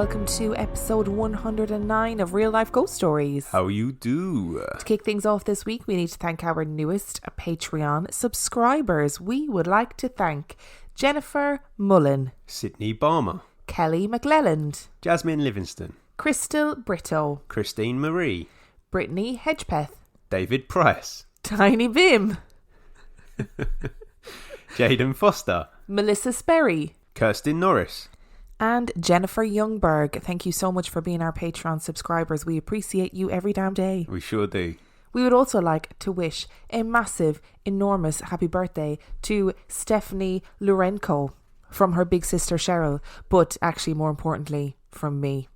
welcome to episode 109 of Real Life Ghost Stories. How you do? To kick things off this week, we need to thank our newest Patreon subscribers. We would like to thank Jennifer Mullen, Sydney Barmer, Kelly McLelland, Jasmine Livingston, Crystal Brito, Christine Marie, Brittany Hedgepeth, David Price, Tiny Bim, Jaden Foster, Melissa Sperry, Kirsten Norris, and Jennifer Youngberg. Thank you so much for being our Patreon subscribers. We appreciate you every damn day. We sure do. We would also like to wish a massive, enormous happy birthday to Stephanie Lurenko from her big sister Cheryl, but actually more importantly from me.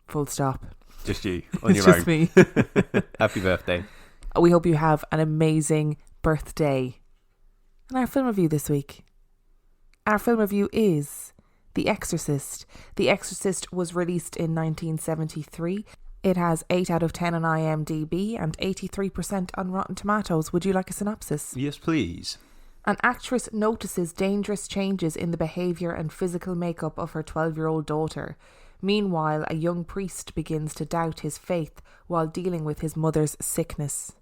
Full stop. Just you, on your just own. Me. Happy birthday. We hope you have an amazing birthday. And our film review this week. Our film review is The Exorcist. The Exorcist was released in 1973. It has 8 out of 10 on IMDb and 83% on Rotten Tomatoes. Would you like a synopsis? Yes, please. An actress notices dangerous changes in the behaviour and physical makeup of her 12-year-old daughter. Meanwhile, a young priest begins to doubt his faith while dealing with his mother's sickness.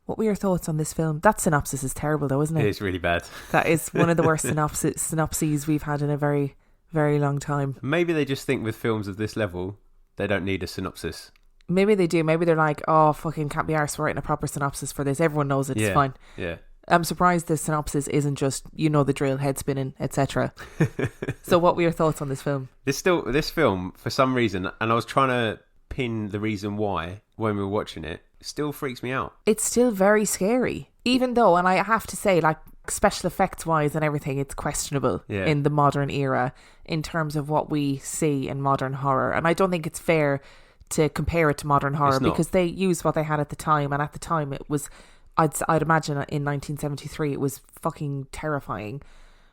What were your thoughts on this film? That synopsis is terrible though, isn't it? It is really bad. That is one of the worst synopses we've had in a very, very long time. Maybe they just think with films of this level, they don't need a synopsis. Maybe they do. Maybe they're like, oh, fucking can't be arsed writing a proper synopsis for this. Everyone knows it's fine. Yeah. I'm surprised the synopsis isn't just, you know, the drill, head spinning, etc. So what were your thoughts on this film? This film, for some reason, and I was trying to pin the reason why when we were watching it, still freaks me out. It's still very scary. Even though, and I have to say, like, special effects wise and everything, it's questionable in the modern era in terms of what we see in modern horror. And I don't think it's fair to compare it to modern horror because they used what they had at the time. And at the time it was, I'd imagine in 1973 it was fucking terrifying.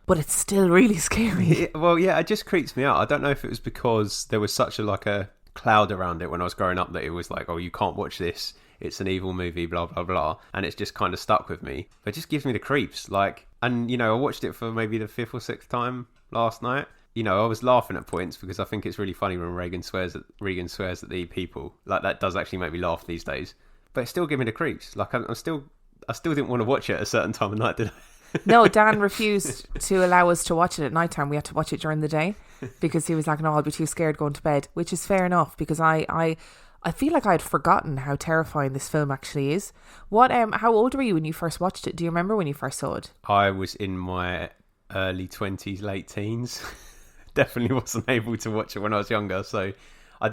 But it's still really scary. Well, yeah, it just creeps me out. I don't know if it was because there was such a cloud around it when I was growing up that it was like, oh, you can't watch this. It's an evil movie, blah, blah, blah. And it's just kind of stuck with me. It just gives me the creeps. Like, and, you know, I watched it for maybe the 5th or 6th time last night. You know, I was laughing at points because I think it's really funny when Regan swears at the people. Like, that does actually make me laugh these days. But it still gives me the creeps. Like, I still didn't want to watch it at a certain time of night, did I? No, Dan refused to allow us to watch it at night time. We had to watch it during the day because he was like, no, I'll be too scared going to bed, which is fair enough because I feel like I'd forgotten how terrifying this film actually is. How old were you when you first watched it? Do you remember when you first saw it? I was in my early 20s, late teens. Definitely wasn't able to watch it when I was younger. So I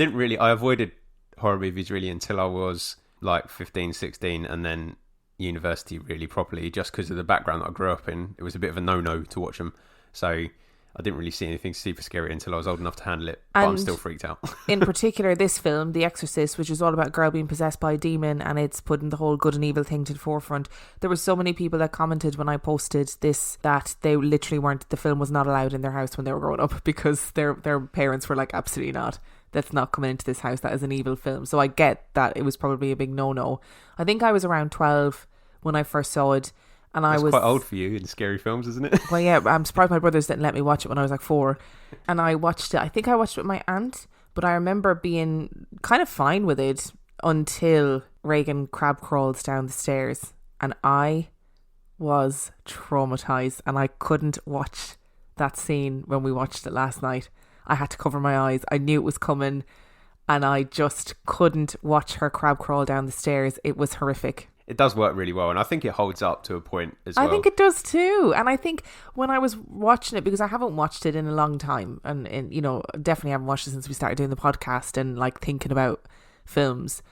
avoided horror movies really until I was like 15, 16 and then university really properly, just because of the background that I grew up in. It was a bit of a no-no to watch them. So I didn't really see anything super scary until I was old enough to handle it, but I'm still freaked out. In particular, this film, The Exorcist, which is all about a girl being possessed by a demon, and it's putting the whole good and evil thing to the forefront. There were so many people that commented when I posted this that they literally the film was not allowed in their house when they were growing up because their parents were like, absolutely not. That's not coming into this house. That is an evil film. So I get that it was probably a big no-no. I think I was around 12 when I first saw it. And That's quite old for you in scary films, isn't it? Well, yeah, I'm surprised my brothers didn't let me watch it when I was like 4. And I watched it. I think I watched it with my aunt, but I remember being kind of fine with it until Regan crab crawls down the stairs. And I was traumatized and I couldn't watch that scene when we watched it last night. I had to cover my eyes. I knew it was coming and I just couldn't watch her crab crawl down the stairs. It was horrific. It does work really well, and I think it holds up to a point as well. I think it does too. And I think when I was watching it, because I haven't watched it in a long time, and you know, definitely haven't watched it since we started doing the podcast and like thinking about films.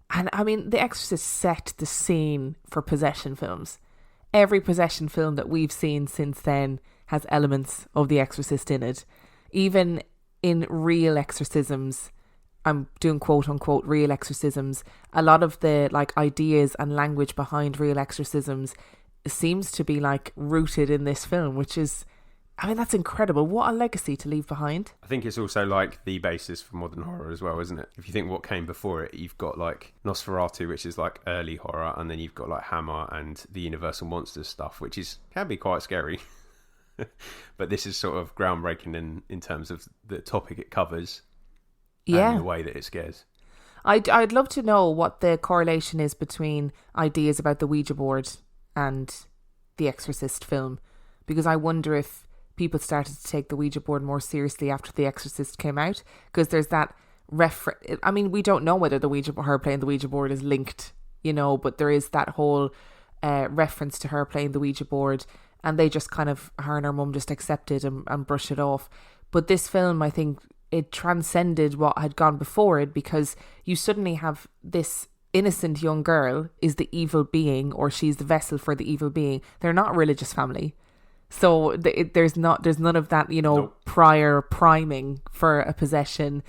And I mean, The Exorcist set the scene for possession films. Every possession film that we've seen since then has elements of The Exorcist in it. Even in real exorcisms, I'm doing quote unquote real exorcisms, a lot of the like ideas and language behind real exorcisms seems to be like rooted in this film, which is, I mean, that's incredible. What a legacy to leave behind. I think it's also like the basis for modern horror as well, isn't it? If you think what came before it, you've got like Nosferatu, which is like early horror, and then you've got like Hammer and the Universal Monsters stuff, which can be quite scary. But this is sort of groundbreaking in terms of the topic it covers Yeah. and the way that it scares. I'd love to know what the correlation is between ideas about the Ouija board and the Exorcist film, because I wonder if people started to take the Ouija board more seriously after the Exorcist came out, because there's that I mean, we don't know whether her playing the Ouija board is linked, you know, but there is that whole reference to her playing the Ouija board, and they just kind of, her and her mum just accept it and brush it off. But this film, I think, it transcended what had gone before it, because you suddenly have this innocent young girl is the evil being, or she's the vessel for the evil being. They're not a religious family. So there's none of that, you know, Nope. prior priming for a possession.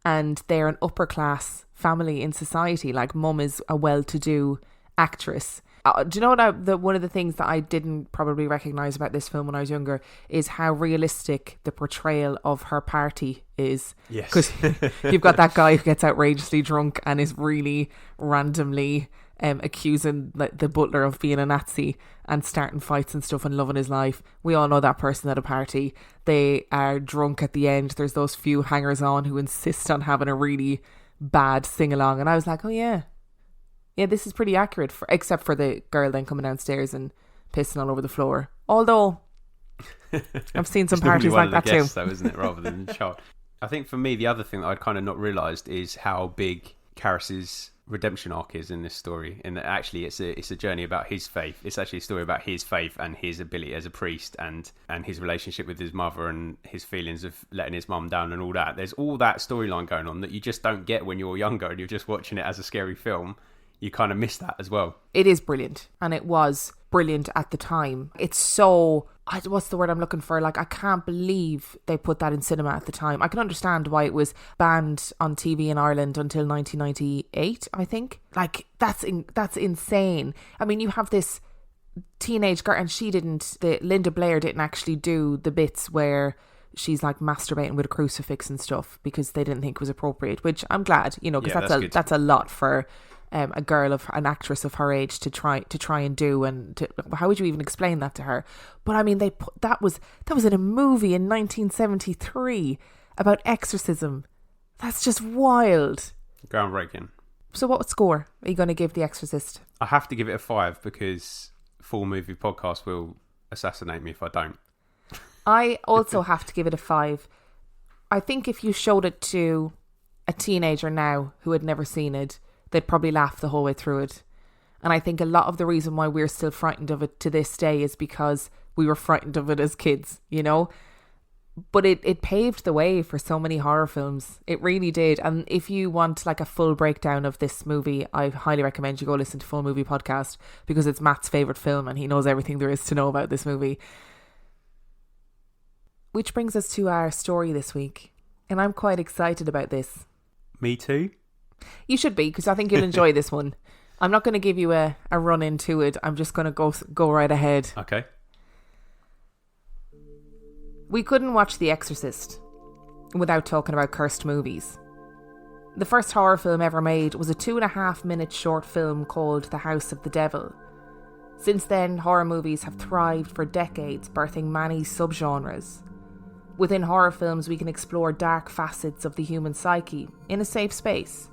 And they're an upper class family in society. Like, mum is a well-to-do actress. Do you know what? One of the things that I didn't probably recognise about this film when I was younger is how realistic the portrayal of her party is. Yes. Because you've got that guy who gets outrageously drunk and is really randomly accusing the butler of being a Nazi and starting fights and stuff and loving his life. We all know that person at a party. They are drunk at the end. There's those few hangers-on who insist on having a really bad sing-along. And I was like, oh yeah, this is pretty accurate, except for the girl then coming downstairs and pissing all over the floor. Although I've seen some parties like that too. Though, isn't it, rather than child? I think for me, the other thing that I'd kind of not realised is how big Karras's redemption arc is in this story, and that actually it's a journey about his faith. It's actually a story about his faith and his ability as a priest, and his relationship with his mother, and his feelings of letting his mum down and all that. There's all that storyline going on that you just don't get when you're younger and you're just watching it as a scary film. You kind of miss that as well. It is brilliant, and it was brilliant at the time. It's so, what's the word I'm looking for? Like, I can't believe they put that in cinema at the time. I can understand why it was banned on TV in Ireland until 1998, I think. Like, that's insane. I mean, you have this teenage girl, and Linda Blair didn't actually do the bits where she's like masturbating with a crucifix and stuff, because they didn't think it was appropriate, which I'm glad, you know, because that's a lot for a girl of an actress of her age to try and do, and how would you even explain that to her? But I mean, that was in a movie in 1973 about exorcism. That's just wild. Groundbreaking. So what score are you going to give The Exorcist? I have to give it a 5 because Full Movie Podcast will assassinate me if I don't. I also have to give it a 5. I think if you showed it to a teenager now who had never seen it, they'd probably laugh the whole way through it. And I think a lot of the reason why we're still frightened of it to this day is because we were frightened of it as kids, you know? But it paved the way for so many horror films. It really did. And if you want like a full breakdown of this movie, I highly recommend you go listen to Full Movie Podcast, because it's Matt's favourite film and he knows everything there is to know about this movie. Which brings us to our story this week. And I'm quite excited about this. Me too. You should be, because I think you'll enjoy this one. I'm not going to give you a run into it. I'm just going to go right ahead. Okay. We couldn't watch The Exorcist without talking about cursed movies. The first horror film ever made was a 2.5-minute short film called The House of the Devil. Since then, horror movies have thrived for decades, birthing many subgenres. Within horror films, we can explore dark facets of the human psyche in a safe space.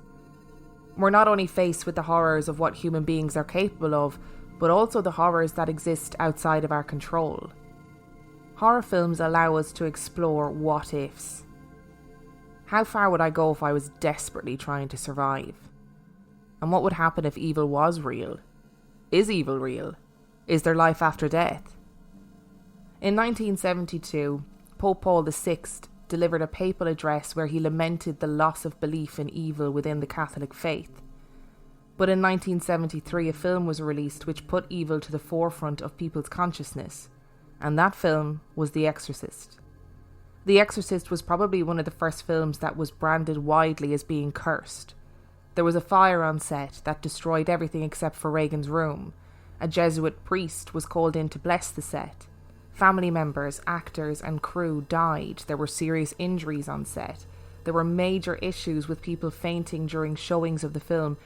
We're not only faced with the horrors of what human beings are capable of, but also the horrors that exist outside of our control. Horror films allow us to explore what-ifs. How far would I go if I was desperately trying to survive? And what would happen if evil was real? Is evil real? Is there life after death? In 1972, Pope Paul VI delivered a papal address where he lamented the loss of belief in evil within the Catholic faith. But in 1973, a film was released which put evil to the forefront of people's consciousness, and that film was The Exorcist. The Exorcist was probably one of the first films that was branded widely as being cursed. There was a fire on set that destroyed everything except for Regan's room. A Jesuit priest was called in to bless the set. Family members, actors and crew died. There were serious injuries on set. There were major issues with people fainting during showings of the film.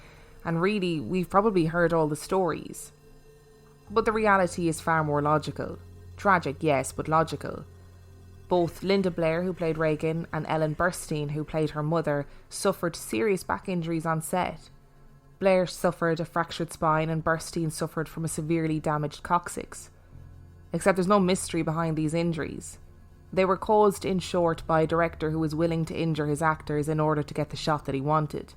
And really, we've probably heard all the stories. But the reality is far more logical. Tragic, yes, but logical. Both Linda Blair, who played Reagan, and Ellen Burstyn, who played her mother, suffered serious back injuries on set. Blair suffered a fractured spine and Burstyn suffered from a severely damaged coccyx. Except there's no mystery behind these injuries. They were caused, in short, by a director who was willing to injure his actors in order to get the shot that he wanted.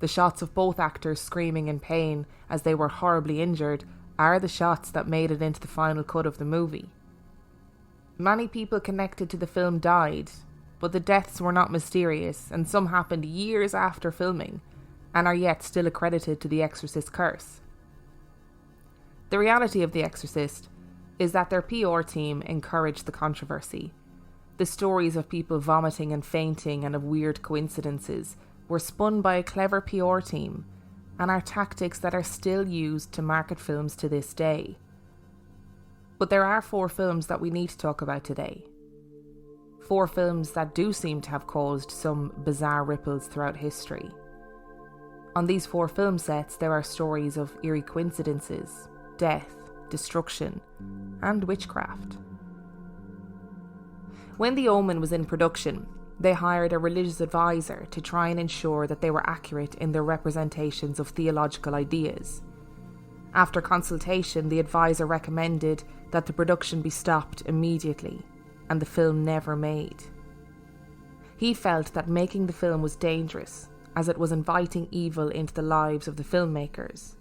The shots of both actors screaming in pain as they were horribly injured are the shots that made it into the final cut of the movie. Many people connected to the film died, but the deaths were not mysterious, and some happened years after filming, and are yet still accredited to The Exorcist curse. The reality of The Exorcist is that their PR team encouraged the controversy. The stories of people vomiting and fainting and of weird coincidences were spun by a clever PR team, and are tactics that are still used to market films to this day. But there are 4 films that we need to talk about today. 4 films that do seem to have caused some bizarre ripples throughout history. On these 4 film sets, there are stories of eerie coincidences, death, destruction, and witchcraft. When The Omen was in production, they hired a religious advisor to try and ensure that they were accurate in their representations of theological ideas. After consultation, the advisor recommended that the production be stopped immediately, and the film never made. He felt that making the film was dangerous, as it was inviting evil into the lives of the filmmakers.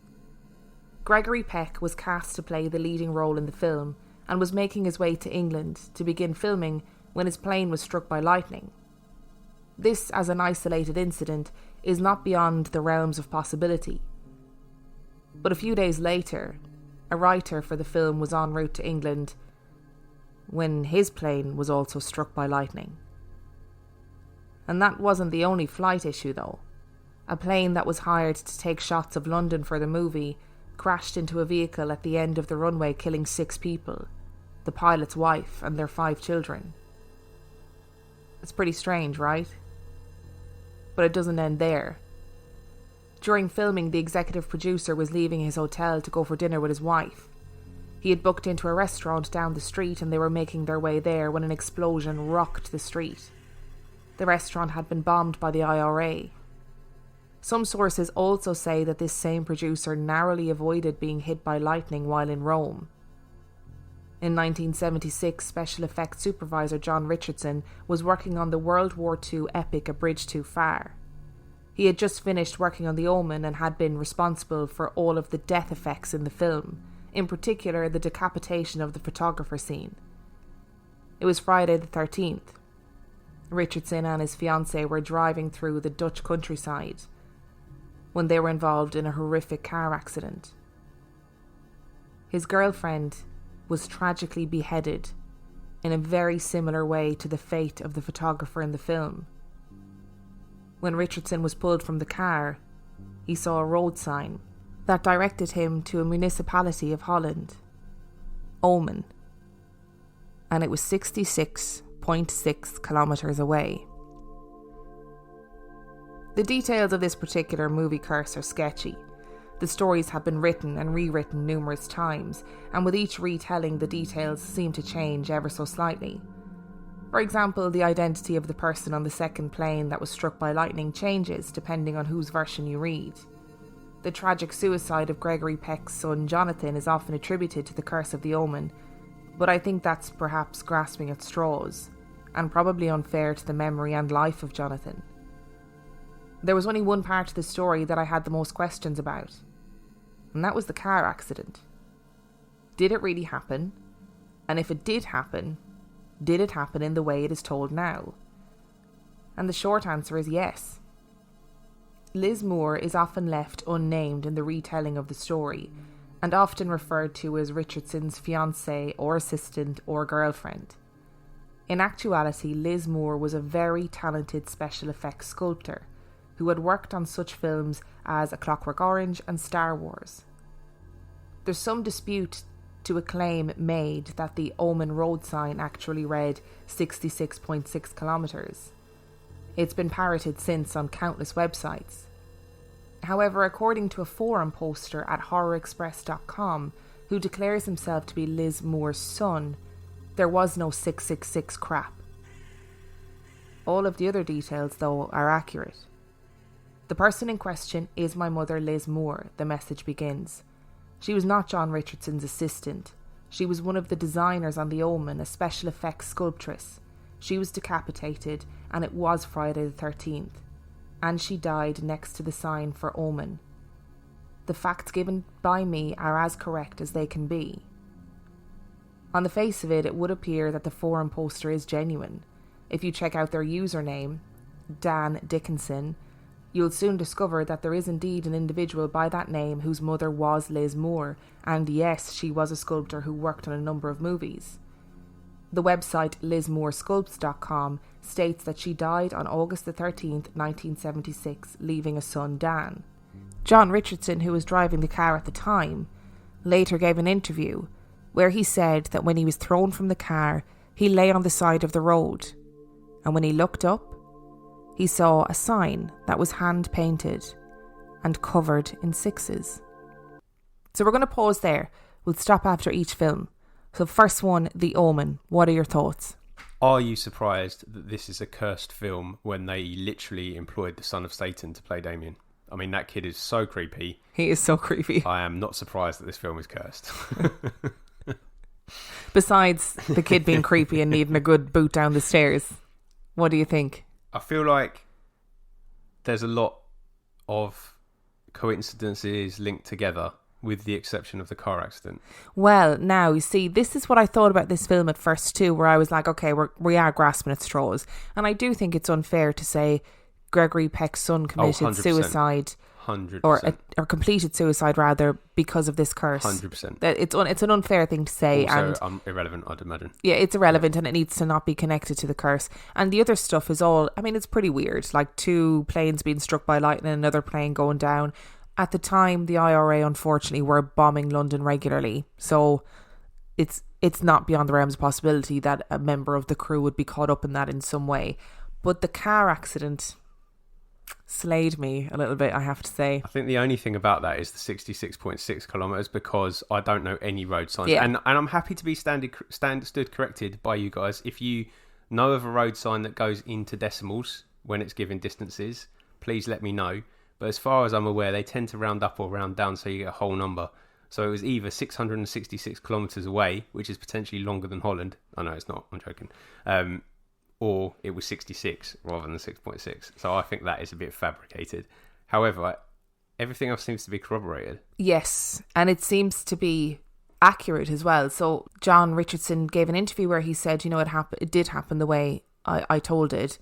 Gregory Peck was cast to play the leading role in the film, and was making his way to England to begin filming when his plane was struck by lightning. This, as an isolated incident, is not beyond the realms of possibility. But a few days later, a writer for the film was en route to England when his plane was also struck by lightning. And that wasn't the only flight issue, though. A plane that was hired to take shots of London for the movie crashed into a vehicle at the end of the runway, killing 6 people, the pilot's wife and their 5 children. It's pretty strange, right? But it doesn't end there. During filming, the executive producer was leaving his hotel to go for dinner with his wife. He had booked into a restaurant down the street and they were making their way there when an explosion rocked the street. The restaurant had been bombed by the IRA. Some sources also say that this same producer narrowly avoided being hit by lightning while in Rome. In 1976, special effects supervisor John Richardson was working on the World War II epic A Bridge Too Far. He had just finished working on The Omen and had been responsible for all of the death effects in the film, in particular the decapitation of the photographer scene. It was Friday the 13th. Richardson and his fiancée were driving through the Dutch countryside when they were involved in a horrific car accident. His girlfriend was tragically beheaded in a very similar way to the fate of the photographer in the film. When Richardson was pulled from the car, he saw a road sign that directed him to a municipality of Holland, Omen, and it was 66.6 kilometres away. The details of this particular movie curse are sketchy. The stories have been written and rewritten numerous times, and with each retelling the details seem to change ever so slightly. For example, the identity of the person on the second plane that was struck by lightning changes depending on whose version you read. The tragic suicide of Gregory Peck's son Jonathan is often attributed to the curse of the Omen, but I think that's perhaps grasping at straws, and probably unfair to the memory and life of Jonathan. There was only one part of the story that I had the most questions about, and that was the car accident. Did it really happen? And if it did happen it happen in the way it is told now? And the short answer is yes. Liz Moore is often left unnamed in the retelling of the story, and often referred to as Richardson's fiancée or assistant or girlfriend. In actuality, Liz Moore was a very talented special effects sculptor who had worked on such films as A Clockwork Orange and Star Wars. There's some dispute to a claim made that the Omen road sign actually read 66.6 kilometres. It's been parroted since on countless websites. However, according to a forum poster at horrorexpress.com, who declares himself to be Liz Moore's son, there was no 666 crap. All of the other details, though, are accurate. The person in question is my mother, Liz Moore, the message begins. She was not John Richardson's assistant. She was one of the designers on The Omen, a special effects sculptress. She was decapitated, and it was Friday the 13th. And she died next to the sign for Omen. The facts given by me are as correct as they can be. On the face of it, it would appear that the forum poster is genuine. If you check out their username, Dan Dickinson, you'll soon discover that there is indeed an individual by that name whose mother was Liz Moore, and yes, she was a sculptor who worked on a number of movies. The website lizmooresculpts.com states that she died on August the 13th, 1976, leaving a son, Dan. John Richardson, who was driving the car at the time, later gave an interview where he said that when he was thrown from the car, he lay on the side of the road, and when he looked up, he saw a sign that was hand-painted and covered in sixes. So we're going to pause there. We'll stop after each film. So first one, The Omen. What are your thoughts? Are you surprised that this is a cursed film when they literally employed the son of Satan to play Damien? I mean, that kid is so creepy. He is so creepy. I am not surprised that this film is cursed. Besides the kid being creepy and needing a good boot down the stairs, what do you think? I feel like there's a lot of coincidences linked together, with the exception of the car accident. Well, now, you see, this is what I thought about this film at first too, where I was like, okay, we are grasping at straws. And I do think it's unfair to say Gregory Peck's son committed suicide 100%. or completed suicide rather because of this curse. 100%. It's an unfair thing to say. Also, and irrelevant, I'd imagine. Yeah, it's irrelevant and it needs to not be connected to the curse. And the other stuff is all, I mean, it's pretty weird. Like 2 planes being struck by lightning, another plane going down. At the time, the IRA, unfortunately, were bombing London regularly. So it's not beyond the realms of possibility that a member of the crew would be caught up in that in some way. But the car accident slayed me a little bit, I have to say. I think the only thing about that is the 66.6 kilometres, because I don't know any road signs. Yeah. And I'm happy to be stood corrected by you guys. If you know of a road sign that goes into decimals when it's giving distances, please let me know. But as far as I'm aware, they tend to round up or round down so you get a whole number. So it was either 666 kilometres away, which is potentially longer than Holland. I know it's not, I'm joking. Or it was 66 rather than 6.6. So I think that is a bit fabricated. However, everything else seems to be corroborated. Yes, and it seems to be accurate as well. So John Richardson gave an interview where he said, you know, it did happen the way I told it.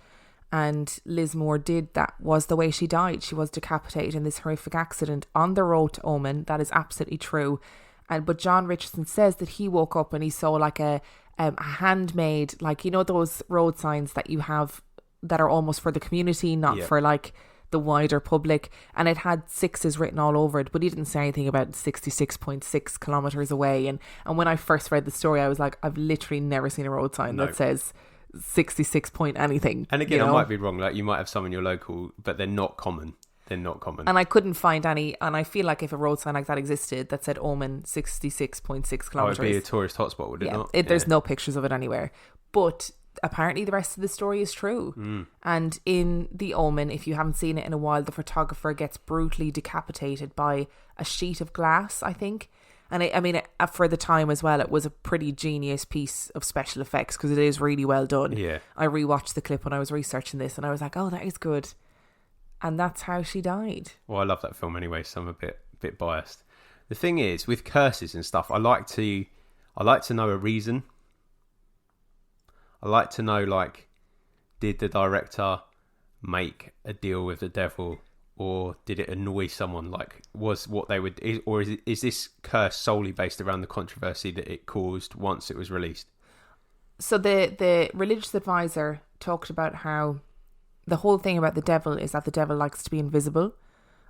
And Liz Moore that was the way she died. She was decapitated in this horrific accident on the road to Omen. That is absolutely true. But John Richardson says that he woke up and he saw like a handmade, like, you know, those road signs that you have that are almost for the community, not for like the wider public. And it had 6s written all over it, but he didn't say anything about 66.6 kilometres away. And when I first read the story, I was like, I've literally never seen a road sign that says 66 point anything. And again, you know? I might be wrong. Like, you might have some in your local, but they're not common. And I couldn't find any. And I feel like if a road sign like that existed that said Omen 66.6 kilometres, it would be a tourist hotspot, would it not? There's no pictures of it anywhere. But apparently the rest of the story is true. And in The Omen, if you haven't seen it in a while, the photographer gets brutally decapitated by a sheet of glass, I think. And I mean, for the time as well, it was a pretty genius piece of special effects because it is really well done. Yeah. I rewatched the clip when I was researching this and I was like, oh, that is good. And that's how she died. Well, I love that film anyway, so I'm a bit biased. The thing is, with curses and stuff, I like to know a reason. I like to know, like, did the director make a deal with the devil, or did it annoy someone? Like, was what they would, or is this curse solely based around the controversy that it caused once it was released? So the religious advisor talked about how the whole thing about the devil is that the devil likes to be invisible.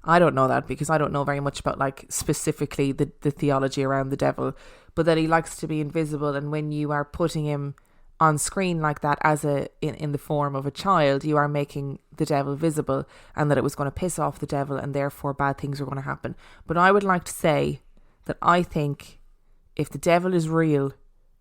I don't know that because I don't know very much about, like, specifically the theology around the devil, but that he likes to be invisible, and when you are putting him on screen like that as in the form of a child, you are making the devil visible, and that it was going to piss off the devil and therefore bad things were going to happen. But I would like to say that I think if the devil is real,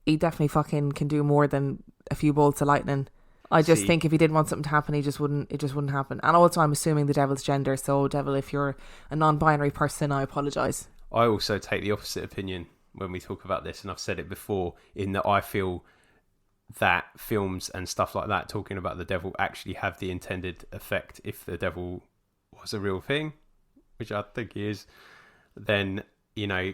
he definitely fucking can do more than a few bolts of lightning. I just think if he did want something to happen, it just wouldn't happen. And also, I'm assuming the devil's gender. So, devil, if you're a non-binary person, I apologise. I also take the opposite opinion when we talk about this, and I've said it before, in that I feel that films and stuff like that talking about the devil actually have the intended effect. If the devil was a real thing, which I think he is, then, you know,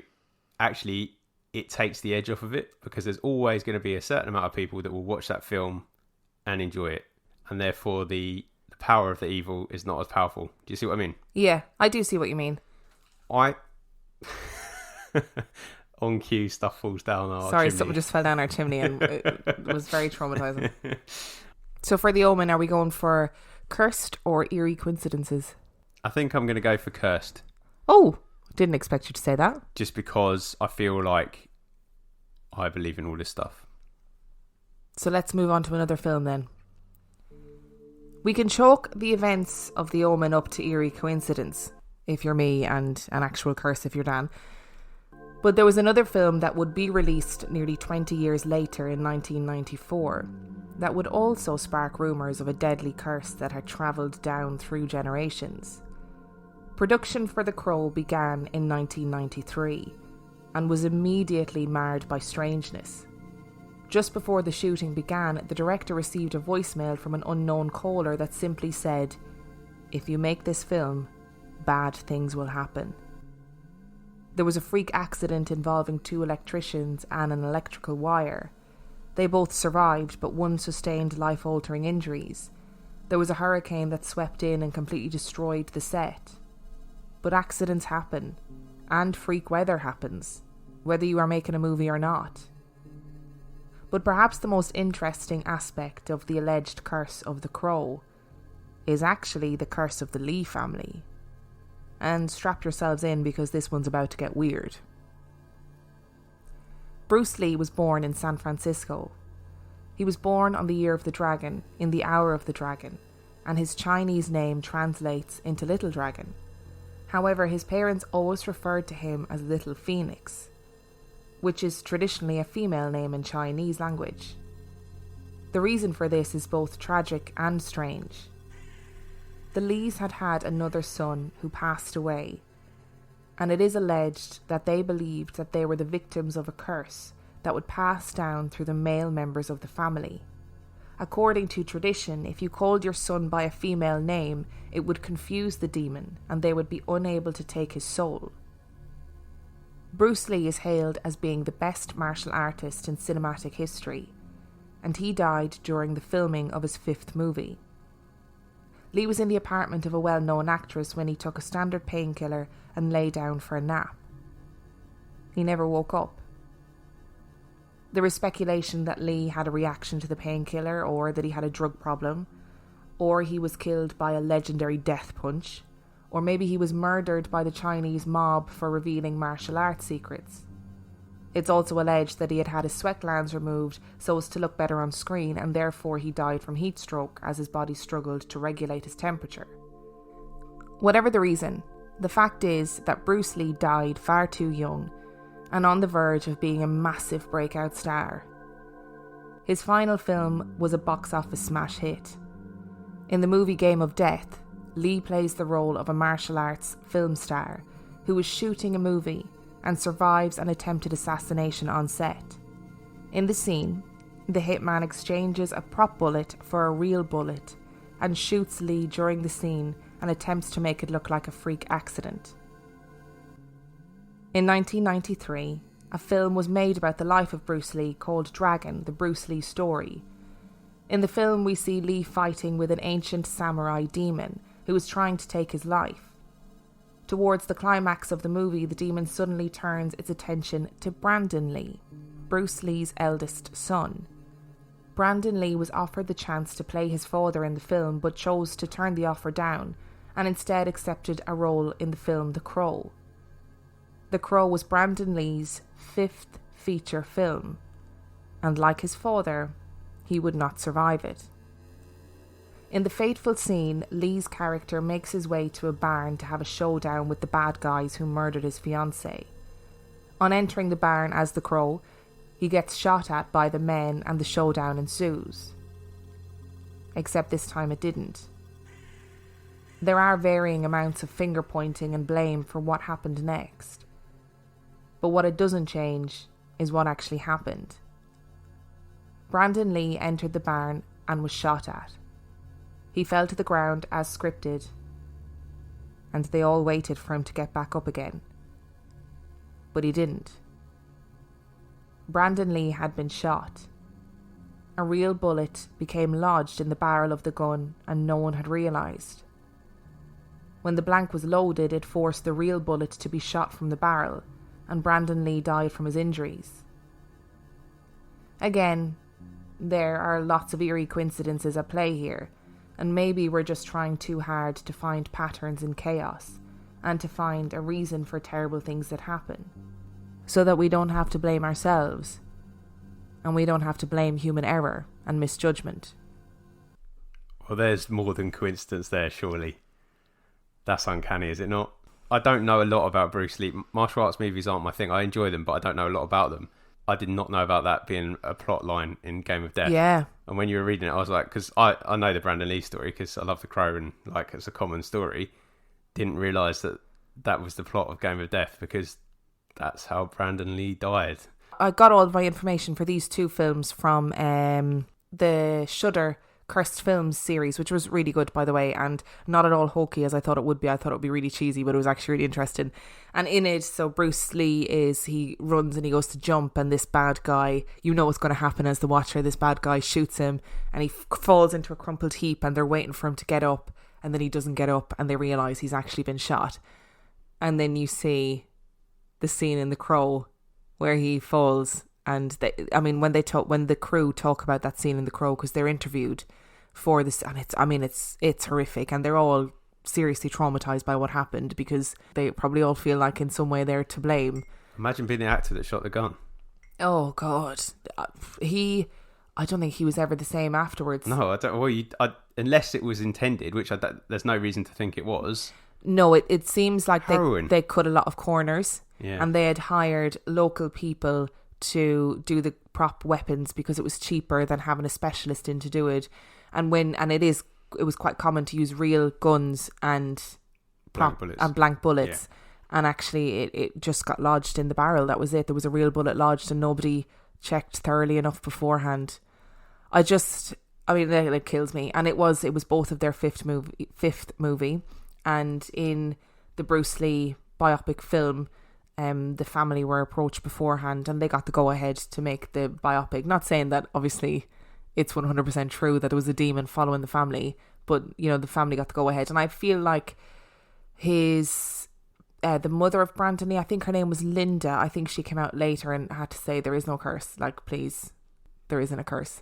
actually it takes the edge off of it, because there's always going to be a certain amount of people that will watch that film and enjoy it, and therefore the power of the evil is not as powerful. Do you see what I mean? Yeah, I do see what you mean. On cue, stuff falls down our Sorry, chimney. something just fell down our chimney and it was very traumatizing. So for The Omen, are we going for cursed or eerie coincidences? I think I'm going to go for cursed. Oh, didn't expect you to say that. Just because I feel like I believe in all this stuff. So let's move on to another film then. We can chalk the events of The Omen up to eerie coincidence, if you're me, and an actual curse if you're Dan. But there was another film that would be released nearly 20 years later in 1994 that would also spark rumours of a deadly curse that had travelled down through generations. Production for The Crow began in 1993 and was immediately marred by strangeness. Just before the shooting began, the director received a voicemail from an unknown caller that simply said, "If you make this film, bad things will happen." There was a freak accident involving 2 electricians and an electrical wire. They both survived, but one sustained life-altering injuries. There was a hurricane that swept in and completely destroyed the set. But accidents happen, and freak weather happens, whether you are making a movie or not. But perhaps the most interesting aspect of the alleged curse of the Crow is actually the curse of the Lee family. And strap yourselves in, because this one's about to get weird. Bruce Lee was born in San Francisco. He was born on the year of the dragon, in the hour of the dragon, and his Chinese name translates into Little Dragon. However, his parents always referred to him as Little Phoenix, which is traditionally a female name in Chinese language. The reason for this is both tragic and strange. The Lees had had another son who passed away, and it is alleged that they believed that they were the victims of a curse that would pass down through the male members of the family. According to tradition, if you called your son by a female name, it would confuse the demon and they would be unable to take his soul. Bruce Lee is hailed as being the best martial artist in cinematic history, and he died during the filming of his 5th movie. Lee was in the apartment of a well-known actress when he took a standard painkiller and lay down for a nap. He never woke up. There is speculation that Lee had a reaction to the painkiller, or that he had a drug problem, or he was killed by a legendary death punch, or maybe he was murdered by the Chinese mob for revealing martial arts secrets. It's also alleged that he had had his sweat glands removed so as to look better on screen, and therefore he died from heat stroke as his body struggled to regulate his temperature. Whatever the reason, the fact is that Bruce Lee died far too young and on the verge of being a massive breakout star. His final film was a box office smash hit. In the movie Game of Death, Lee plays the role of a martial arts film star who is shooting a movie and survives an attempted assassination on set. In the scene, the hitman exchanges a prop bullet for a real bullet and shoots Lee during the scene and attempts to make it look like a freak accident. In 1993, a film was made about the life of Bruce Lee called Dragon, the Bruce Lee Story. In the film, we see Lee fighting with an ancient samurai demon who is trying to take his life. Towards the climax of the movie, the demon suddenly turns its attention to Brandon Lee, Bruce Lee's eldest son. Brandon Lee was offered the chance to play his father in the film, but chose to turn the offer down and instead accepted a role in the film The Crow. The Crow was Brandon Lee's 5th feature film, and like his father, he would not survive it. In the fateful scene, Lee's character makes his way to a barn to have a showdown with the bad guys who murdered his fiancée. On entering the barn as the Crow, he gets shot at by the men and the showdown ensues. Except this time it didn't. There are varying amounts of finger pointing and blame for what happened next. But what it doesn't change is what actually happened. Brandon Lee entered the barn and was shot at. He fell to the ground as scripted, and they all waited for him to get back up again. But he didn't. Brandon Lee had been shot. A real bullet became lodged in the barrel of the gun and no one had realised. When the blank was loaded, it forced the real bullet to be shot from the barrel, and Brandon Lee died from his injuries. Again, there are lots of eerie coincidences at play here, and maybe we're just trying too hard to find patterns in chaos and to find a reason for terrible things that happen, so that we don't have to blame ourselves, and we don't have to blame human error and misjudgment. Well, there's more than coincidence there, surely. That's uncanny, is it not? I don't know a lot about Bruce Lee. Martial arts movies aren't my thing. I enjoy them, but I don't know a lot about them. I did not know about that being a plot line in Game of Death. Yeah. And when you were reading it, I was like, because I know the Brandon Lee story because I love The Crow and like it's a common story. Didn't realise that that was the plot of Game of Death because that's how Brandon Lee died. I got all of my information for these two films from the Shudder Cursed Films series, which was really good, by the way, and not at all hokey as I thought it would be. I thought it would be really cheesy, but it was actually really interesting. And in it, so Bruce Lee he runs and he goes to jump, and this bad guy, you know what's going to happen as the watcher, this bad guy shoots him and he falls into a crumpled heap, and they're waiting for him to get up, and then he doesn't get up, and they realise he's actually been shot. And then you see the scene in The Crow where he falls. And when the crew talk about that scene in The Crow, because they're interviewed for this, and it's horrific, and they're all seriously traumatized by what happened because they probably all feel like in some way they're to blame. Imagine being the actor that shot the gun. Oh God, I don't think he was ever the same afterwards. No, I don't. Well, unless it was intended, which there's no reason to think it was. No, it seems like they cut a lot of corners, yeah. And they had hired local people to do the prop weapons because it was cheaper than having a specialist in to do it. And it was quite common to use real guns and blank bullets. Yeah. And actually it just got lodged in the barrel. That was it. There was a real bullet lodged and nobody checked thoroughly enough beforehand. It kills me. And it was both of their fifth movie. And in the Bruce Lee biopic film, the family were approached beforehand and they got the go ahead to make the biopic. Not saying that obviously it's 100% true that there was a demon following the family, but you know, the family got the go ahead. And I feel like the mother of Brandon Lee, I think her name was Linda, I think she came out later and had to say there is no curse, like please, there isn't a curse.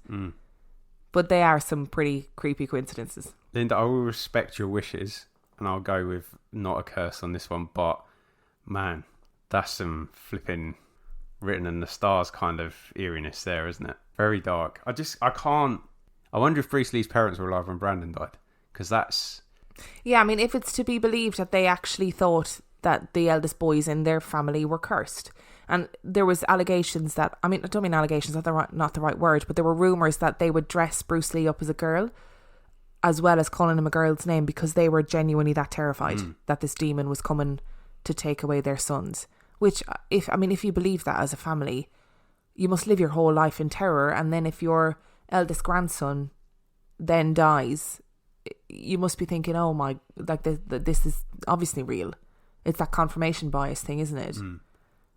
But they are some pretty creepy coincidences. Linda, I will respect your wishes and I'll go with not a curse on this one, but man, that's some flipping written in the stars kind of eeriness there, isn't it? Very dark. I wonder if Bruce Lee's parents were alive when Brandon died. Because that's... Yeah, I mean, if it's to be believed that they actually thought that the eldest boys in their family were cursed. And there was allegations that... I don't mean allegations, not the right word, but there were rumours that they would dress Bruce Lee up as a girl, as well as calling him a girl's name, because they were genuinely that terrified that this demon was coming to take away their sons. Which, if you believe that as a family, you must live your whole life in terror. And then if your eldest grandson then dies, you must be thinking, oh my, like this is obviously real. It's that confirmation bias thing, isn't it?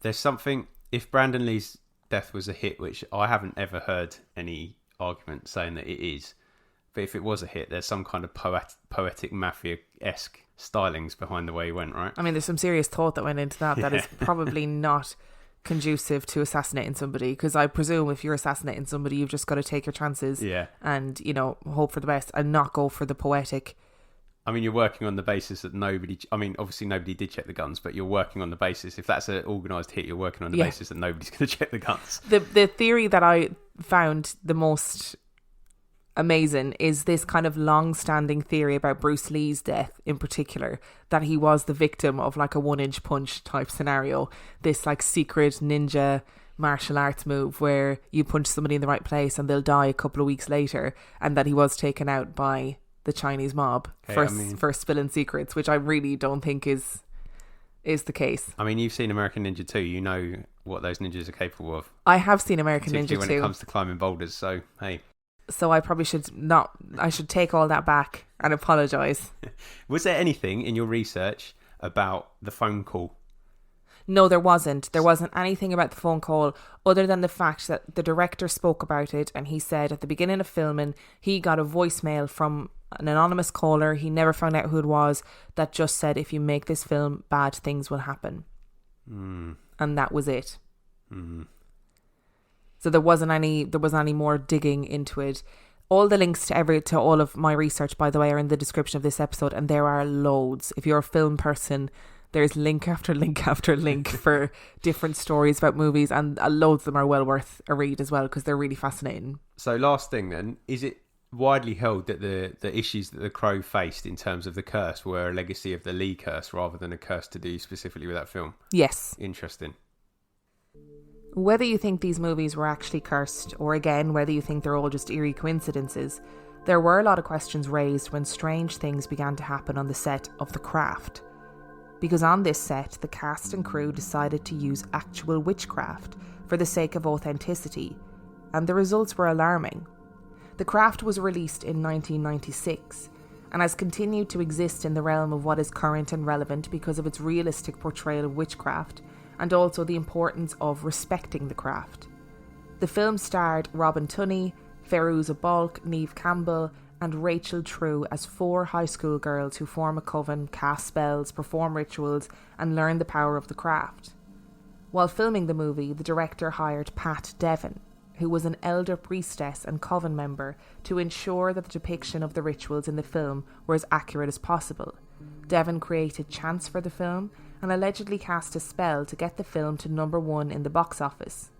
There's something, if Brandon Lee's death was a hit, which I haven't ever heard any argument saying that it is, but if it was a hit, there's some kind of poetic mafia-esque stylings behind the way he went, right? I mean, there's some serious thought that went into that. That is probably not conducive to assassinating somebody, because I presume if you're assassinating somebody, you've just got to take your chances and, you know, hope for the best and not go for the poetic. I mean, you're working on the basis that obviously nobody did check the guns, but you're working on the basis, if that's an organised hit, you're working on the basis that nobody's going to check the guns. The theory that I found the most amazing is this kind of long-standing theory about Bruce Lee's death in particular, that he was the victim of like a 1-inch punch type scenario, this like secret ninja martial arts move where you punch somebody in the right place and they'll die a couple of weeks later, and that he was taken out by the Chinese mob for spilling secrets, which I really don't think is the case. I mean, you've seen American Ninja 2, you know what those ninjas are capable of. I have seen American Ninja 2. When it comes to climbing boulders, so hey. So I probably should take all that back and apologise. Was there anything in your research about the phone call? No, there wasn't. There wasn't anything about the phone call other than the fact that the director spoke about it, and he said at the beginning of filming he got a voicemail from an anonymous caller, he never found out who it was, that just said, if you make this film, bad things will happen. And that was it. So there wasn't any more digging into it. All the links to all of my research, by the way, are in the description of this episode, and there are loads. If you're a film person, there's link after link after link for different stories about movies, and loads of them are well worth a read as well because they're really fascinating. So last thing then, is it widely held that the issues that The Crow faced in terms of the curse were a legacy of the Lee curse rather than a curse to do specifically with that film? Yes. Interesting. Whether you think these movies were actually cursed, or again, whether you think they're all just eerie coincidences, there were a lot of questions raised when strange things began to happen on the set of The Craft. Because on this set, the cast and crew decided to use actual witchcraft for the sake of authenticity, and the results were alarming. The Craft was released in 1996 and has continued to exist in the realm of what is current and relevant because of its realistic portrayal of witchcraft and also the importance of respecting the craft. The film starred Robin Tunney, Fairuza Balk, Neve Campbell and Rachel True as 4 high school girls who form a coven, cast spells, perform rituals and learn the power of the craft. While filming the movie, the director hired Pat Devon, who was an elder priestess and coven member, to ensure that the depiction of the rituals in the film were as accurate as possible. Devon created chants for the film and allegedly cast a spell to get the film to number 1 in the box office.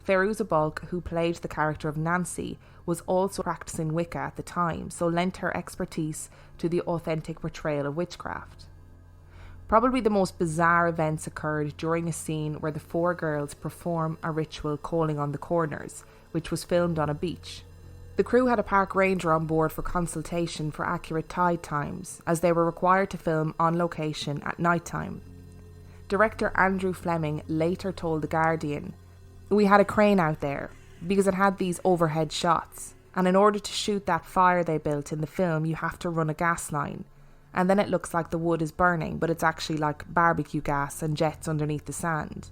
Fairuza Balk, who played the character of Nancy, was also practicing Wicca at the time, so lent her expertise to the authentic portrayal of witchcraft. Probably the most bizarre events occurred during a scene where the 4 girls perform a ritual calling on the corners, which was filmed on a beach. The crew had a park ranger on board for consultation for accurate tide times, as they were required to film on location at night time. Director Andrew Fleming later told The Guardian, "We had a crane out there, because it had these overhead shots, and in order to shoot that fire they built in the film, you have to run a gas line, and then it looks like the wood is burning, but it's actually like barbecue gas and jets underneath the sand.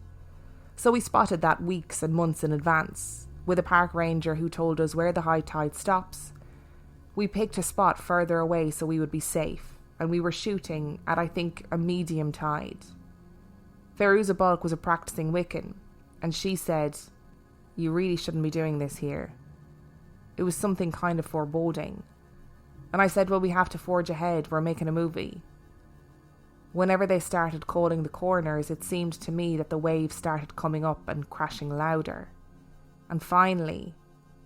So we spotted that weeks and months in advance, with a park ranger who told us where the high tide stops. We picked a spot further away so we would be safe, and we were shooting at, I think, a medium tide. Fairuza Balk was a practicing Wiccan, and she said, 'You really shouldn't be doing this here.' It was something kind of foreboding. And I said, 'Well, we have to forge ahead, we're making a movie.' Whenever they started calling the corners, it seemed to me that the waves started coming up and crashing louder. And finally,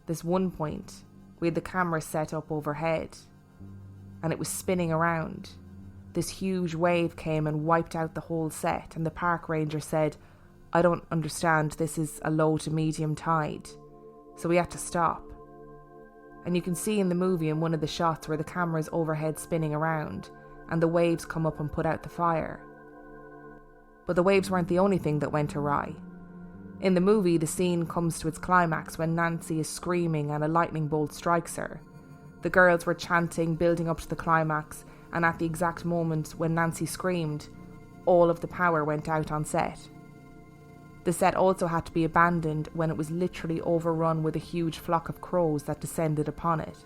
this one point, we had the camera set up overhead, and it was spinning around. This huge wave came and wiped out the whole set, and the park ranger said, 'I don't understand, this is a low to medium tide.' So we had to stop. And you can see in the movie in one of the shots where the camera's overhead spinning around, and the waves come up and put out the fire. But the waves weren't the only thing that went awry. In the movie, the scene comes to its climax when Nancy is screaming and a lightning bolt strikes her. The girls were chanting, building up to the climax, and at the exact moment when Nancy screamed, all of the power went out on set. The set also had to be abandoned when it was literally overrun with a huge flock of crows that descended upon it.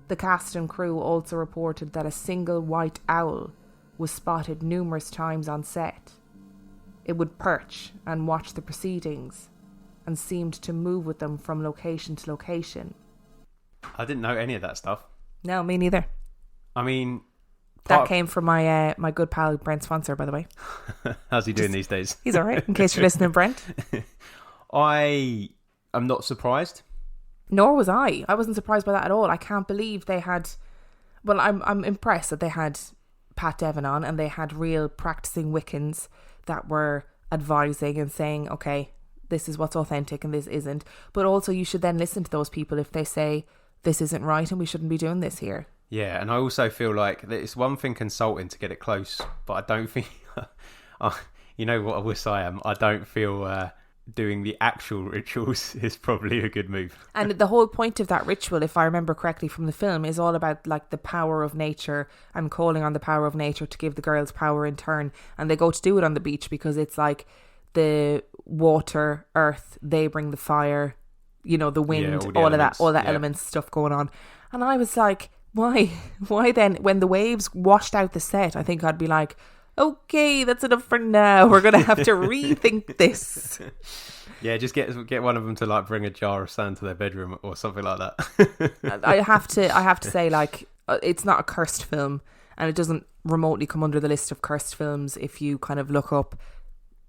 The cast and crew also reported that a single white owl was spotted numerous times on set. It would perch and watch the proceedings and seemed to move with them from location to location. I didn't know any of that stuff. No, me neither. I mean... That came from my good pal Brent Swanser, by the way. How's he doing these days? He's alright, in case you're listening, Brent. I am not surprised. Nor was I. I wasn't surprised by that at all. I can't believe they had... Well, I'm impressed that they had Pat Devon on and they had real practicing Wiccans that were advising and saying, okay, this is what's authentic and this isn't. But also you should then listen to those people if they say this isn't right and we shouldn't be doing this here. Yeah, and I also feel like it's one thing consulting to get it close, but I don't think... you know what a wuss I am. I don't feel... doing the actual rituals is probably a good move. And the whole point of that ritual, if I remember correctly from the film, is all about like the power of nature and calling on the power of nature to give the girls power in turn. And they go to do it on the beach because it's like the water, earth, they bring the fire, you know, the wind, all that elements stuff going on. And I was like, why then when the waves washed out the set, I think I'd be like, okay, that's enough for now. We're going to have to rethink this. Yeah, just get one of them to like bring a jar of sand to their bedroom or something like that. I have to say, like, it's not a cursed film, and it doesn't remotely come under the list of cursed films. If you kind of look up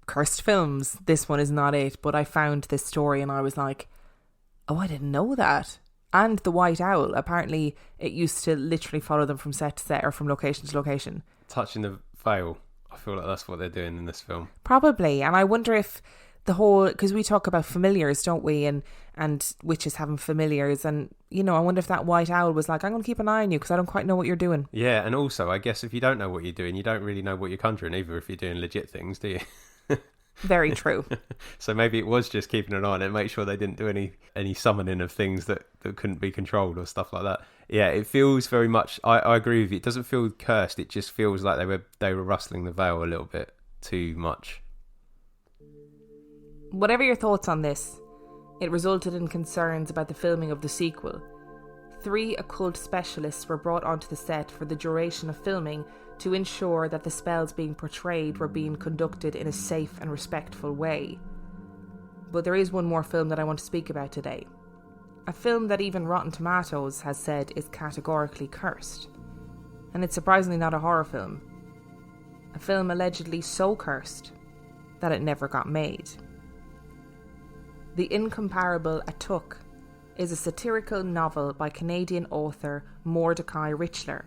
cursed films, this one is not it. But I found this story and I was like, oh, I didn't know that. And the white owl, apparently it used to literally follow them from set to set or from location to location. Touching the veil. I feel like that's what they're doing in this film. Probably. And I wonder if the whole... Because we talk about familiars, don't we? And witches having familiars. And, you know, I wonder if that white owl was like, I'm going to keep an eye on you because I don't quite know what you're doing. Yeah, and also, I guess if you don't know what you're doing, you don't really know what you're conjuring either if you're doing legit things, do you? Very true. So maybe it was just keeping an eye on it, make sure they didn't do any summoning of things that couldn't be controlled or stuff like that. Yeah, it feels very much... I agree with you. It doesn't feel cursed. It just feels like they were rustling the veil a little bit too much. Whatever your thoughts on this, it resulted in concerns about the filming of the sequel. 3 occult specialists were brought onto the set for the duration of filming to ensure that the spells being portrayed were being conducted in a safe and respectful way. But there is one more film that I want to speak about today. A film that even Rotten Tomatoes has said is categorically cursed. And it's surprisingly not a horror film. A film allegedly so cursed that it never got made. The Incomparable Atuk is a satirical novel by Canadian author Mordecai Richler.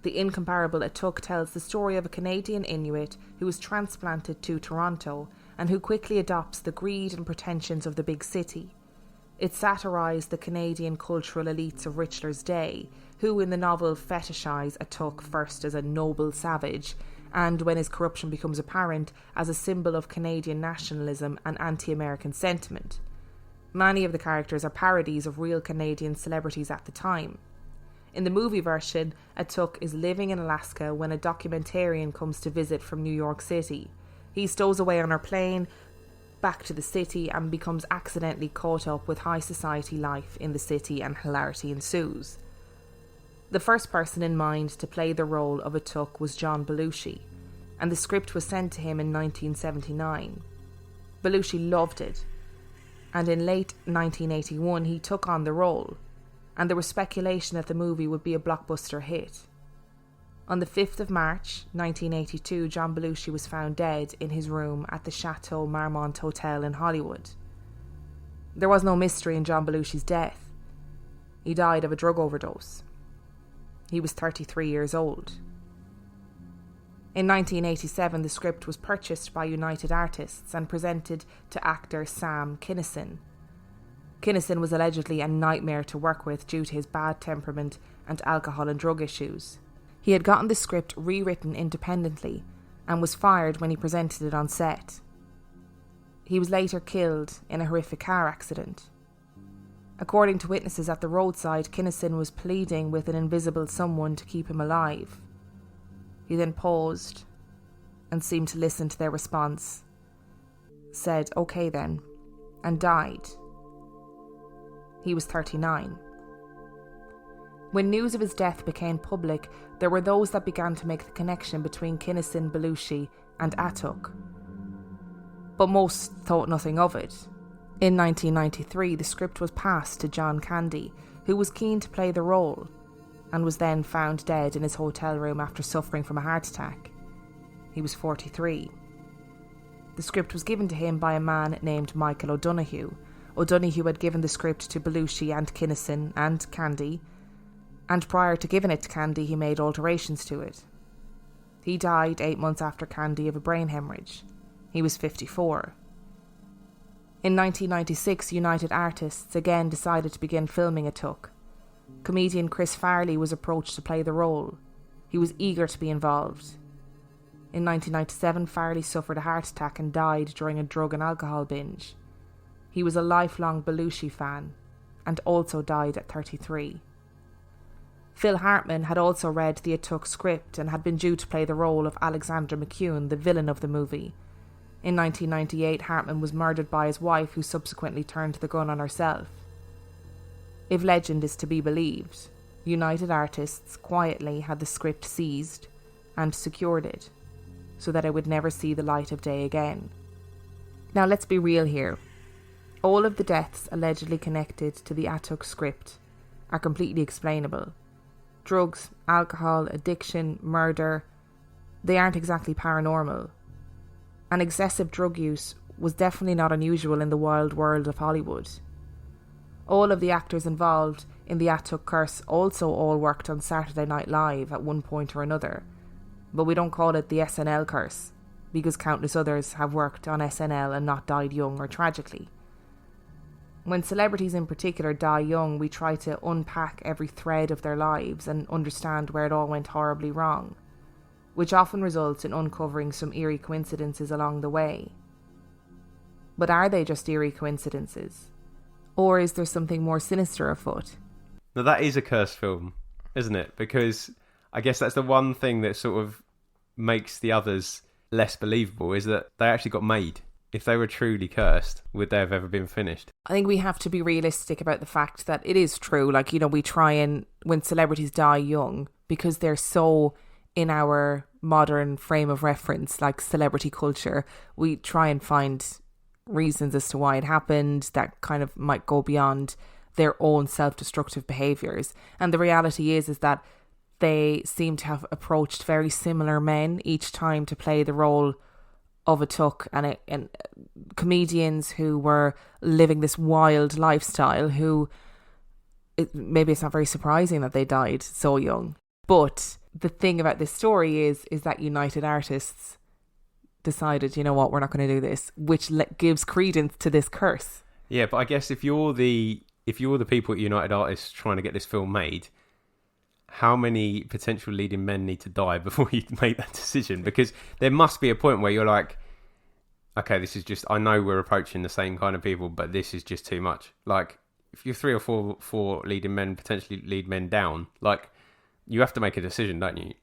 The Incomparable Atuk tells the story of a Canadian Inuit who is transplanted to Toronto and who quickly adopts the greed and pretensions of the big city. It satirised the Canadian cultural elites of Richler's day, who in the novel fetishise Atuk first as a noble savage, and when his corruption becomes apparent, as a symbol of Canadian nationalism and anti-American sentiment. Many of the characters are parodies of real Canadian celebrities at the time. In the movie version, Atuk is living in Alaska when a documentarian comes to visit from New York City. He stows away on her plane back to the city and becomes accidentally caught up with high society life in the city, and hilarity ensues. The first person in mind to play the role of Atuk was John Belushi, and the script was sent to him in 1979. Belushi loved it, and in late 1981 he took on the role, and there was speculation that the movie would be a blockbuster hit. On the 5th of March 1982, John Belushi was found dead in his room at the Chateau Marmont Hotel in Hollywood. There was no mystery in John Belushi's death. He died of a drug overdose. He was 33 years old. In 1987, the script was purchased by United Artists and presented to actor Sam Kinison. Kinison was allegedly a nightmare to work with due to his bad temperament and alcohol and drug issues. He had gotten the script rewritten independently and was fired when he presented it on set. He was later killed in a horrific car accident. According to witnesses at the roadside, Kinison was pleading with an invisible someone to keep him alive. He then paused and seemed to listen to their response, said, "Okay then," and died. He was 39. When news of his death became public, there were those that began to make the connection between Kinison, Belushi and Atuk. But most thought nothing of it. In 1993, the script was passed to John Candy, who was keen to play the role, and was then found dead in his hotel room after suffering from a heart attack. He was 43. The script was given to him by a man named Michael O'Donoghue, O'Donoghue had given the script to Belushi and Kinison and Candy, and prior to giving it to Candy, he made alterations to it. He died 8 months after Candy of a brain hemorrhage. He was 54. In 1996, United Artists again decided to begin filming Atuk. Comedian Chris Farley was approached to play the role. He was eager to be involved. In 1997, Farley suffered a heart attack and died during a drug and alcohol binge. He was a lifelong Belushi fan and also died at 33. Phil Hartman had also read the Atuk script and had been due to play the role of Alexander McCune, the villain of the movie. In 1998, Hartman was murdered by his wife, who subsequently turned the gun on herself. If legend is to be believed, United Artists quietly had the script seized and secured it, so that it would never see the light of day again. Now let's be real here. All of the deaths allegedly connected to the Atuk script are completely explainable. Drugs, alcohol, addiction, murder, they aren't exactly paranormal. And excessive drug use was definitely not unusual in the wild world of Hollywood. All of the actors involved in the Atuk curse also all worked on Saturday Night Live at one point or another, but we don't call it the SNL curse, because countless others have worked on SNL and not died young or tragically. When celebrities in particular die young, we try to unpack every thread of their lives and understand where it all went horribly wrong, which often results in uncovering some eerie coincidences along the way. But are they just eerie coincidences? Or is there something more sinister afoot? Now that is a cursed film, isn't it? Because I guess that's the one thing that sort of makes the others less believable, is that they actually got made. If they were truly cursed, would they have ever been finished? I think we have to be realistic about the fact that it is true. Like, you know, we try and, when celebrities die young, because they're so in our modern frame of reference, like celebrity culture, we try and find reasons as to why it happened that kind of might go beyond their own self-destructive behaviours. And the reality is that they seem to have approached very similar men each time to play the role of Atuk, and comedians who were living this wild lifestyle, who maybe it's not very surprising that they died so young. But the thing about this story is that United Artists decided, you know what, we're not going to do this, which gives credence to this curse. Yeah, but I guess if you're the people at United Artists trying to get this film made, how many potential leading men need to die before you make that decision? Because there must be a point where you're like, okay, this is just, I know we're approaching the same kind of people, but this is just too much. Like, if you're 3 or 4 leading men, potentially lead men down, like, you have to make a decision, don't you?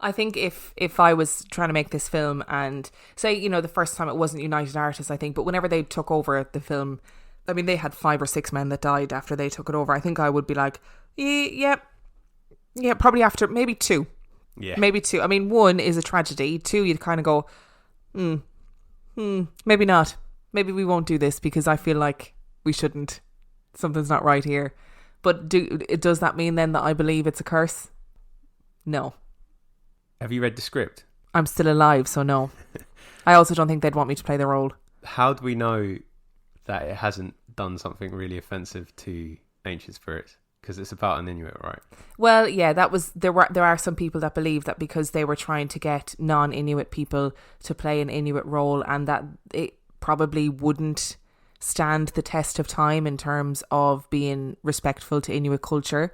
I think if I was trying to make this film and say, you know, the first time it wasn't United Artists, I think, but whenever they took over the film, I mean, they had 5 or 6 men that died after they took it over. I think I would be like, yeah, probably after, maybe 2. Yeah. Maybe 2. I mean, 1 is a tragedy. 2, you'd kind of go, maybe not. Maybe we won't do this because I feel like we shouldn't. Something's not right here. But does that mean then that I believe it's a curse? No. Have you read the script? I'm still alive, so no. I also don't think they'd want me to play the role. How do we know that it hasn't done something really offensive to ancient spirits? Because it's about an Inuit, right? Well, yeah, there are some people that believe that because they were trying to get non-Inuit people to play an Inuit role, and that it probably wouldn't stand the test of time in terms of being respectful to Inuit culture,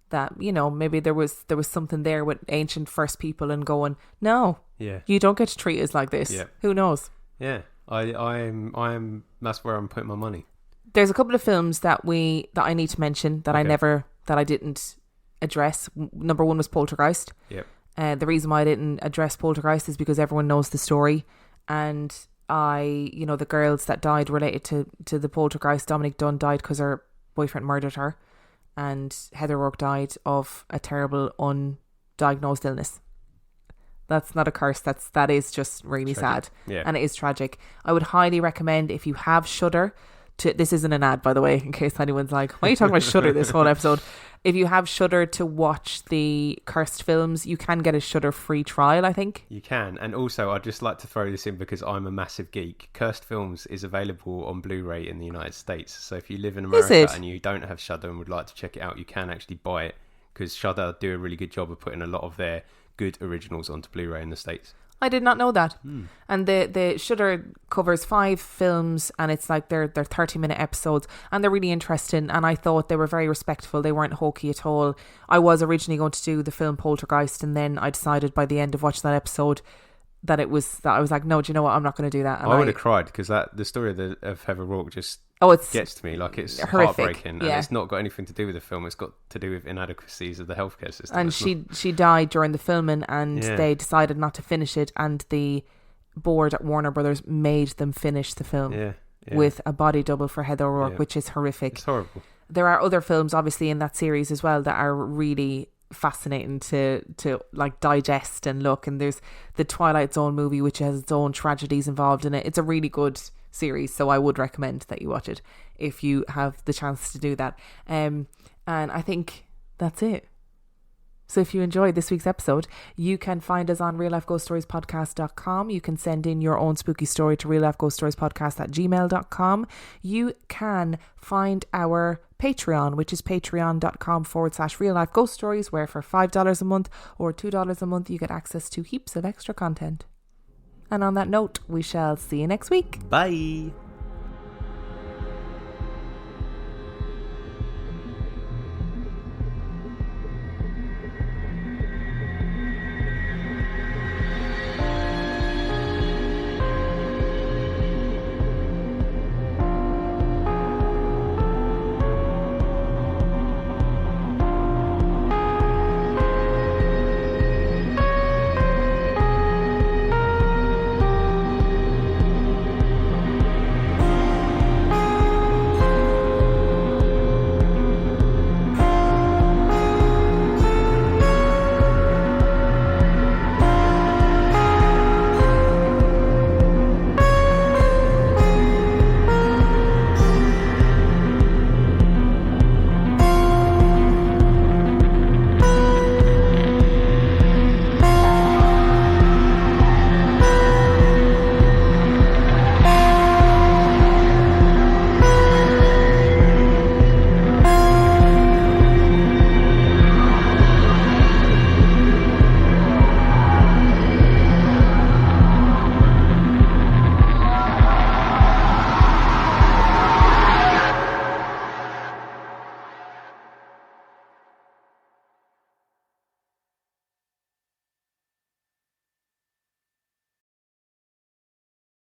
that, you know, maybe there was something there with ancient first people and going, no, you don't get to treat us like this. Yeah. Who knows? Yeah, I'm. That's where I'm putting my money. There's a couple of films that I need to mention that I didn't address. Number 1 was Poltergeist. Yep. The reason why I didn't address Poltergeist is because everyone knows the story, and the girls that died related to the Poltergeist, Dominic Dunn died because her boyfriend murdered her, and Heather Rourke died of a terrible undiagnosed illness. That's not a curse. That is just really tragic. sad. Yeah. And it is tragic. I would highly recommend, if you have Shudder, this isn't an ad, by the way, in case anyone's like, why are you talking about Shudder this whole episode? If you have Shudder to watch the cursed films, you can get a Shudder free trial, I think. You can. And also, I'd just like to throw this in because I'm a massive geek. Cursed Films is available on Blu-ray in the United States. So if you live in America and you don't have Shudder and would like to check it out, you can actually buy it, because Shudder do a really good job of putting a lot of their good originals onto Blu-ray in the States. I did not know that. And the Shudder covers 5 films, and it's like they're 30-minute episodes, and they're really interesting, and I thought they were very respectful. They weren't hokey at all. I was originally going to do the film Poltergeist, and then I decided by the end of watching that episode that I was like, no, do you know what, I'm not going to do that. And I would have cried, because the story of Heather Rourke just gets to me. Like, it's horrific, heartbreaking, and it's not got anything to do with the film. It's got to do with inadequacies of the healthcare system. And she died during the filming, and they decided not to finish it, and the board at Warner Brothers made them finish the film with a body double for Heather O'Rourke, which is horrific. It's horrible. There are other films obviously in that series as well that are really fascinating to like digest and look, and there's the Twilight Zone movie, which has its own tragedies involved in it. It's a really good series, so I would recommend that you watch it if you have the chance to do that. And I think that's it. So if you enjoyed this week's episode, you can find us on reallifeghoststoriespodcast.com. You can send in your own spooky story to reallifeghoststoriespodcast@gmail.com. You can find our Patreon, which is patreon.com/reallifeghoststories, where for $5 a month or $2 a month, you get access to heaps of extra content. And on that note, we shall see you next week. Bye.